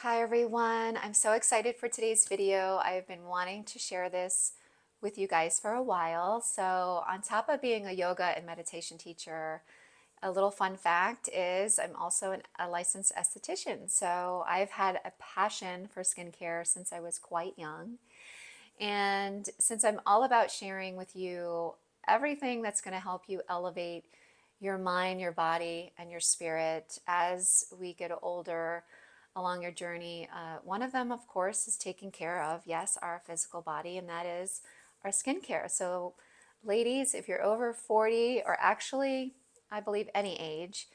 Hi everyone, I'm so excited for today's video. I've been wanting to share this with you guys for a while. So on top of being a yoga and meditation teacher, a little fun fact is I'm also a licensed esthetician. So I've had a passion for skincare since I was quite young. And since I'm all about sharing with you everything that's going to help you elevate your mind, your body, and your spirit as we get older along your journey, one of them, of course, is taking care of, yes, our physical body, and that is our skincare. So, ladies, if you're over 40, or actually, I believe any age,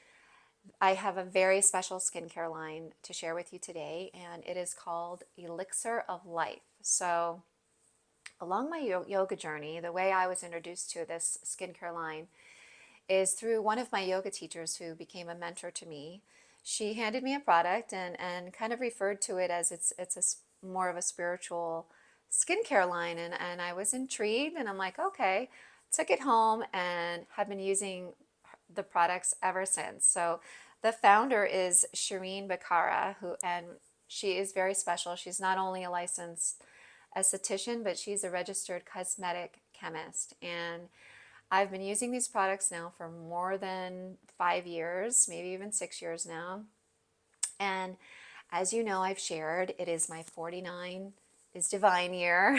I have a very special skincare line to share with you today, and it is called Elixer of Life. So, along my yoga journey, the way I was introduced to this skincare line is through one of my yoga teachers who became a mentor to me. She handed me a product and kind of referred to it as it's more of a spiritual skincare line. And I was intrigued and I'm like, okay, took it home and have been using the products ever since. So the founder is Shireen Bakara, and she is very special. She's not only a licensed esthetician, but she's a registered cosmetic chemist. And I've been using these products now for more than 5 years, maybe even 6 years now. And as you know, I've shared, it is my 49 is divine year.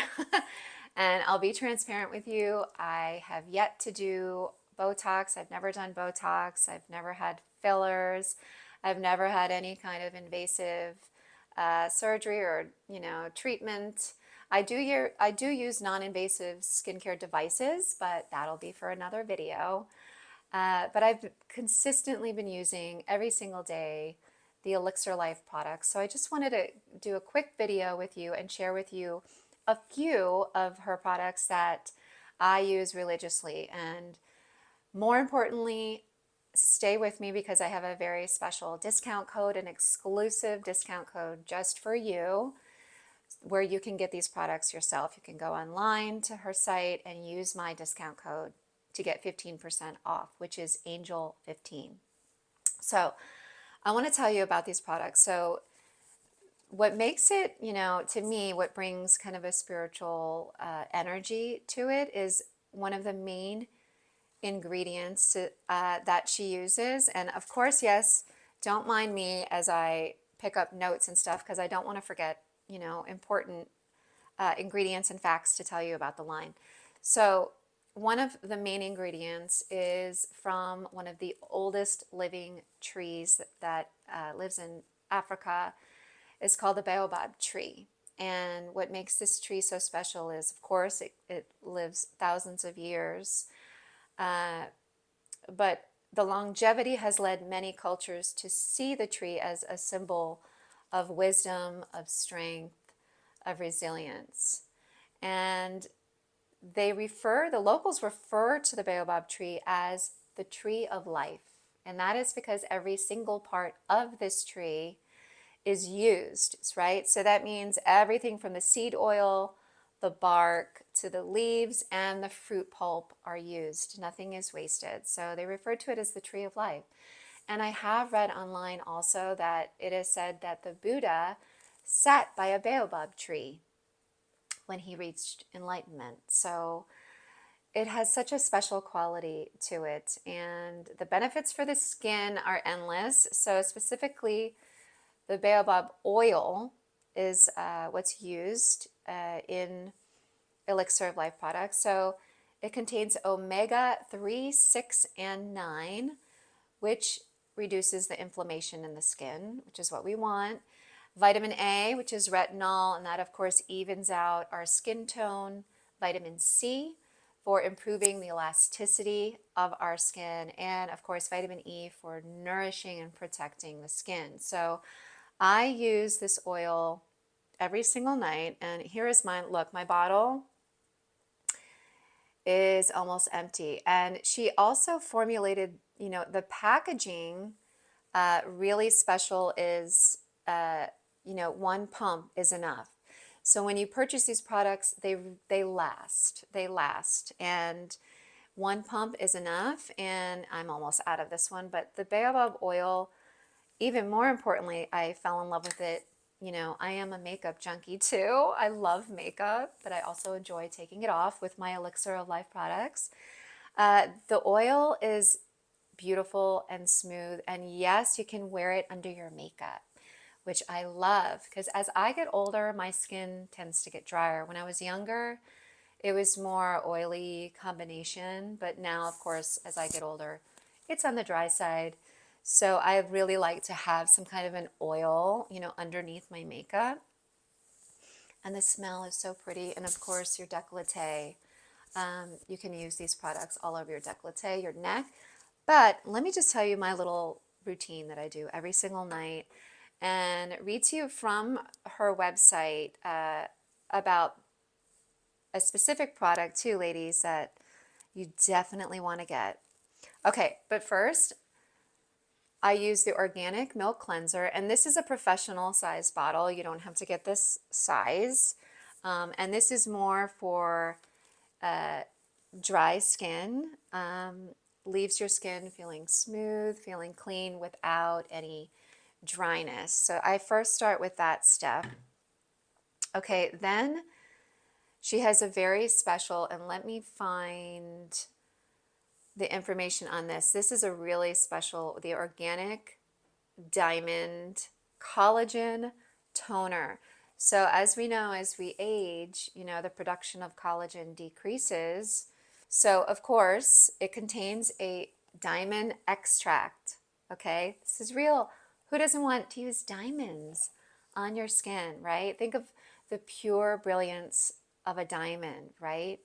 And I'll be transparent with you. I have yet to do Botox. I've never done Botox. I've never had fillers. I've never had any kind of invasive surgery or treatment. I do use non-invasive skincare devices, but that'll be for another video. But I've consistently been using every single day the Elixir Life products. So I just wanted to do a quick video with you and share with you a few of her products that I use religiously. And more importantly, stay with me because I have a very special discount code, an exclusive discount code just for you, where you can get these products yourself. You can go online to her site and use my discount code to get 15% off, which is Angel15. So I want to tell you about these products. So what makes it, to me, what brings kind of a spiritual energy to it is one of the main ingredients that she uses. And of course, yes, don't mind me as I pick up notes and stuff because I don't want to forget, important ingredients and facts to tell you about the line. So one of the main ingredients is from one of the oldest living trees that lives in Africa. It's called the baobab tree. And what makes this tree so special is, of course, it lives thousands of years. But the longevity has led many cultures to see the tree as a symbol of wisdom, of strength, of resilience. And the locals refer to the baobab tree as the tree of life. And that is because every single part of this tree is used, right? So that means everything from the seed oil, the bark, to the leaves and the fruit pulp are used. Nothing is wasted. So they refer to it as the tree of life. And I have read online also that it is said that the Buddha sat by a baobab tree when he reached enlightenment. So it has such a special quality to it. And the benefits for the skin are endless. So specifically, the baobab oil is what's used in Elixir of Life products. So it contains omega 3, 6, and 9, which reduces the inflammation in the skin, which is what we want. Vitamin A, which is retinol, and that of course evens out our skin tone. Vitamin C for improving the elasticity of our skin, and of course vitamin E for nourishing and protecting the skin. So I use this oil every single night, and here is mine. Look, my bottle is almost empty. And she also formulated, the packaging really special is, one pump is enough. So when you purchase these products, they last. They last. And one pump is enough. And I'm almost out of this one. But the baobab oil, even more importantly, I fell in love with it, you know, I am a makeup junkie too. I love makeup, but I also enjoy taking it off with my Elixer of Life products. The oil is beautiful and smooth, and yes, you can wear it under your makeup, which I love because as I get older, my skin tends to get drier. When I was younger, it was more oily combination, but now, of course, as I get older, it's on the dry side. So I really like to have some kind of an oil, you know, underneath my makeup. And the smell is so pretty. And of course, your décolleté. You can use these products all over your décolleté, your neck. But let me just tell you my little routine that I do every single night and read to you from her website about a specific product too, ladies, that you definitely want to get. Okay, but first, I use the organic milk cleanser, and this is a professional size bottle. You don't have to get this size. And this is more for dry skin, leaves your skin feeling smooth, feeling clean without any dryness. So I first start with that step. Okay, then she has a very special, and let me find the information on this. This is a really special, the organic diamond collagen toner. So as we know, as we age, you know, the production of collagen decreases. So of course, it contains a diamond extract. Okay, this is real. Who doesn't want to use diamonds on your skin, right? Think of the pure brilliance of a diamond, right?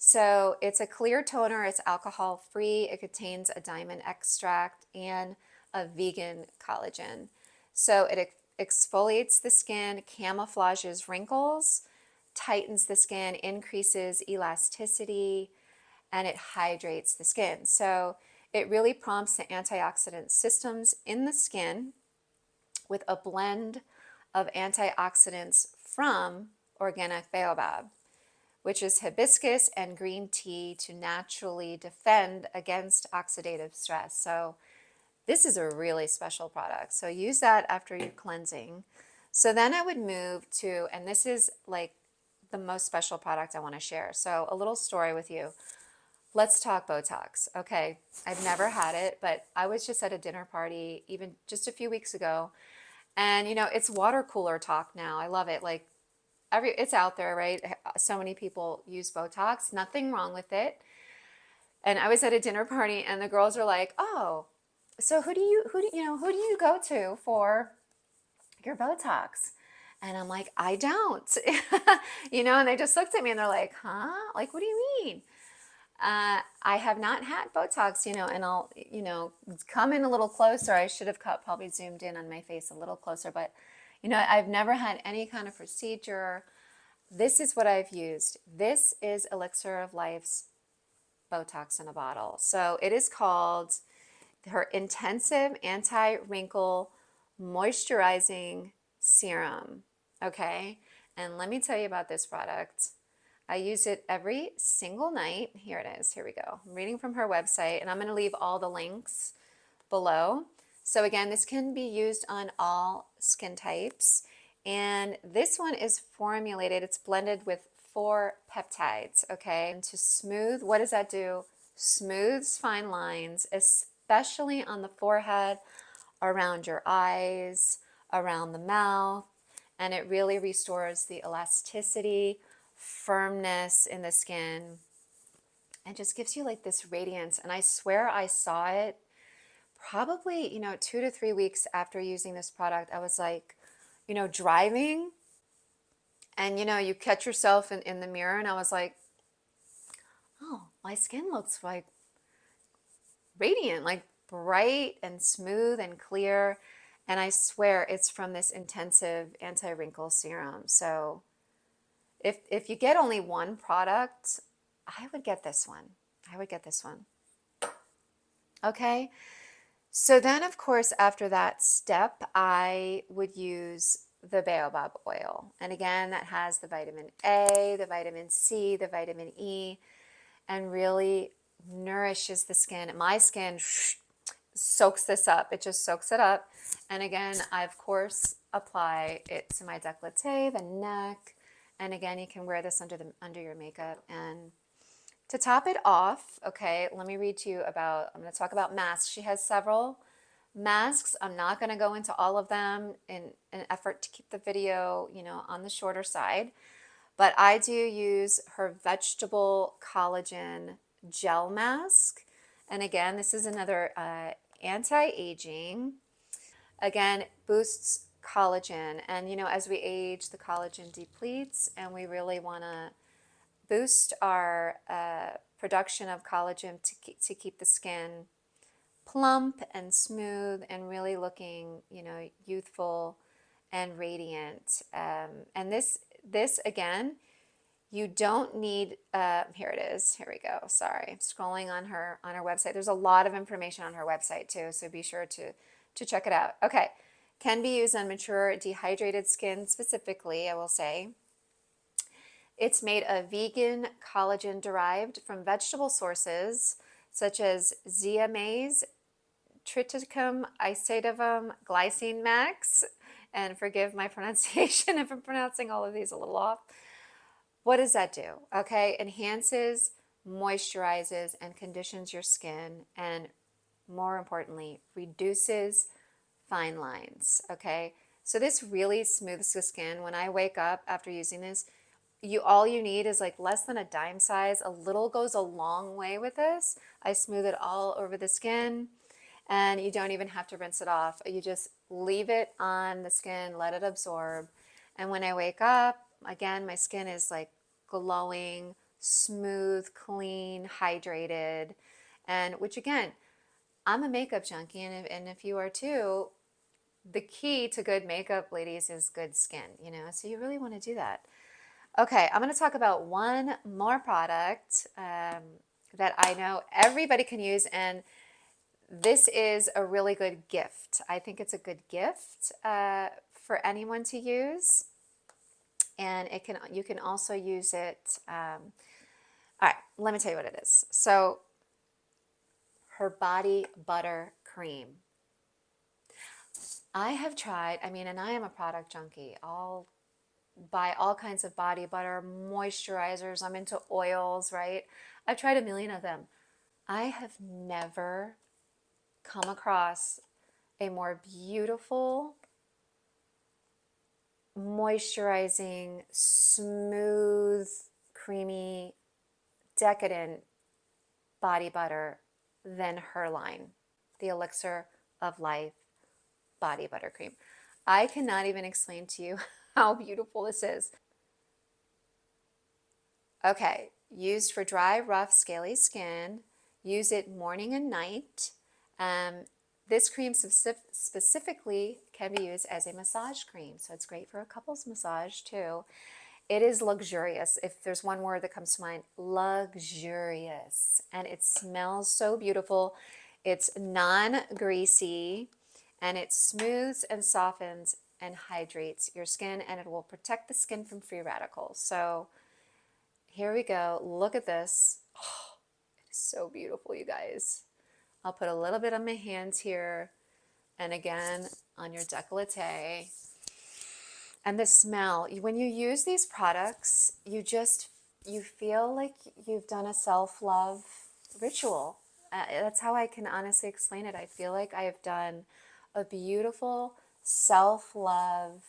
So it's a clear toner, it's alcohol free, it contains a diamond extract and a vegan collagen. So it exfoliates the skin, camouflages wrinkles, tightens the skin, increases elasticity, and it hydrates the skin. So it really prompts the antioxidant systems in the skin with a blend of antioxidants from organic baobab, which is hibiscus and green tea to naturally defend against oxidative stress. So this is a really special product. So use that after your cleansing. So then I would move to, and this is like the most special product I want to share. So a little story with you. Let's talk Botox. Okay, I've never had it, but I was just at a dinner party even just a few weeks ago. And you know, it's water cooler talk now. I love it. Like it's out there, right? So many people use Botox, nothing wrong with it. And I was at a dinner party and the girls are like, "Oh, so who do you go to for your Botox?" And I'm like, "I don't." You know, and they just looked at me and they're like, "Huh? Like, what do you mean?" I have not had Botox, you know, and I'll, you know, come in a little closer. I should have probably zoomed in on my face a little closer, but, you know, I've never had any kind of procedure. This is what I've used. This is Elixir of Life's Botox in a bottle. So it is called her Intensive Anti-Wrinkle Moisturizing Serum. Okay, and let me tell you about this product. I use it every single night. Here it is. Here we go. I'm reading from her website, and I'm going to leave all the links below. So again, this can be used on all skin types. And this one is formulated, it's blended with 4 peptides, okay? And to smooth, what does that do? Smooths fine lines, especially on the forehead, around your eyes, around the mouth, and it really restores the elasticity, firmness in the skin, and just gives you like this radiance. And I swear I saw it probably, you know, 2 to 3 weeks after using this product. I was like, you know, driving and, you know, you catch yourself in the mirror and I was like, oh, my skin looks like radiant, like bright and smooth and clear. And I swear it's from this intensive anti-wrinkle serum. So if you get only one product, I would get this one. I would get this one. Okay. So then, of course, after that step, I would use the baobab oil. And again, that has the vitamin A, the vitamin C, the vitamin E, and really nourishes the skin. My skin is soaks this up. It just soaks it up. And again, I of course apply it to my décolleté, the neck, and again, you can wear this under your makeup. And to top it off, okay, let me read to you about, I'm going to talk about masks. She has several masks. I'm not going to go into all of them in an effort to keep the video, on the shorter side. But I do use her vegetable collagen gel mask. And again, this is another anti-aging. Again, boosts collagen. And, as we age, the collagen depletes, and we really want to boost our production of collagen to keep the skin plump and smooth and really looking, youthful and radiant. And this again, you don't need. Here it is. Here we go. Sorry, I'm scrolling on her website. There's a lot of information on her website too, so be sure to check it out. Okay, can be used on mature dehydrated skin specifically. I will say. It's made of vegan collagen derived from vegetable sources such as zea mays, triticum isotivum, glycine max, and forgive my pronunciation if I'm pronouncing all of these a little off. What does that do? Okay, enhances, moisturizes, and conditions your skin, and more importantly, reduces fine lines. Okay, so this really smooths the skin. When I wake up after using this, all you need is like less than a dime size. A little goes a long way with this. I smooth it all over the skin, and you don't even have to rinse it off. You just leave it on the skin, let it absorb. And when I wake up, again, my skin is like glowing, smooth, clean, hydrated. And which again, I'm a makeup junkie, and if you are too, the key to good makeup, ladies, is good skin, so you really want to do that. Okay, I'm going to talk about one more product that I know everybody can use, and this is a really good gift. I think it's a good gift for anyone to use, and you can also use it. All right, let me tell you what it is. So, her body butter cream. I have tried. And I am a product junkie. I'll buy all kinds of body butter, moisturizers. I'm into oils, right? I've tried a million of them. I have never come across a more beautiful, moisturizing, smooth, creamy, decadent body butter than her line, the Elixer of Life body butter cream. I cannot even explain to you how beautiful this is. Okay, used for dry, rough, scaly skin. Use it morning and night. This cream specifically can be used as a massage cream, so it's great for a couples massage too. It is luxurious. If there's one word that comes to mind, luxurious. And it smells so beautiful. It's non-greasy, and it smooths and softens and hydrates your skin, and it will protect the skin from free radicals. So here we go. Look at this. Oh, it is so beautiful, you guys. I'll put a little bit on my hands here, and again on your décolleté. And the smell, when you use these products, you feel like you've done a self-love ritual. That's how I can honestly explain it. I feel like I have done a beautiful self-love,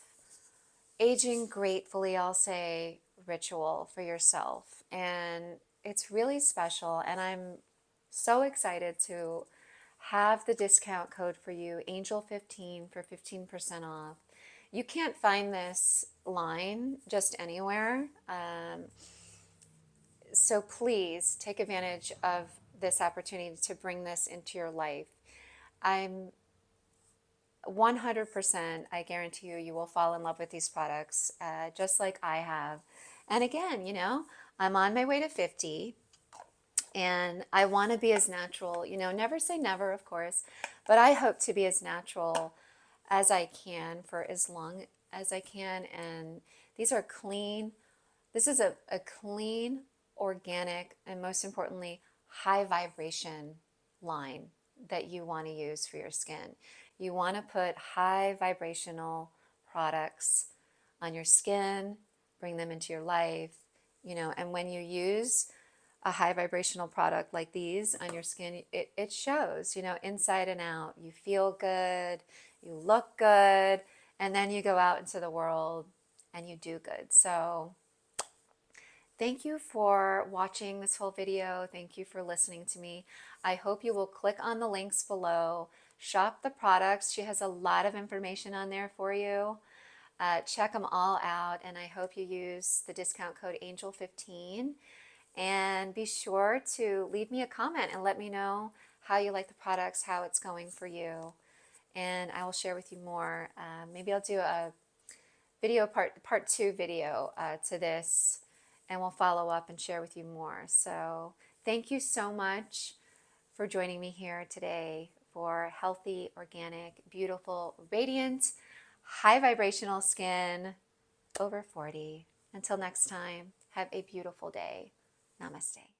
aging gratefully, I'll say, ritual for yourself. And it's really special. And I'm so excited to have the discount code for you, Angel15, for 15% off. You can't find this line just anywhere. So please take advantage of this opportunity to bring this into your life. I'm 100%, I guarantee you will fall in love with these products, just like I have. And again, I'm on my way to 50, and I want to be as natural, never say never, of course, but I hope to be as natural as I can for as long as I can. And these are clean. This is a clean, organic, and most importantly, high vibration line. that you want to use for your skin. You want to put high vibrational products on your skin, bring them into your life, and when you use a high vibrational product like these on your skin, it shows, inside and out. You feel good, you look good, and then you go out into the world and you do good. So thank you for watching this whole video. Thank you for listening to me. I hope you will click on the links below, shop the products. She has a lot of information on there for you. Check them all out, and I hope you use the discount code ANGEL15. And be sure to leave me a comment and let me know how you like the products, how it's going for you. And I will share with you more. Maybe I'll do a video part 2 video to this, and we'll follow up and share with you more. So thank you so much for joining me here today for healthy, organic, beautiful, radiant, high vibrational skin over 40. Until next time, have a beautiful day. Namaste.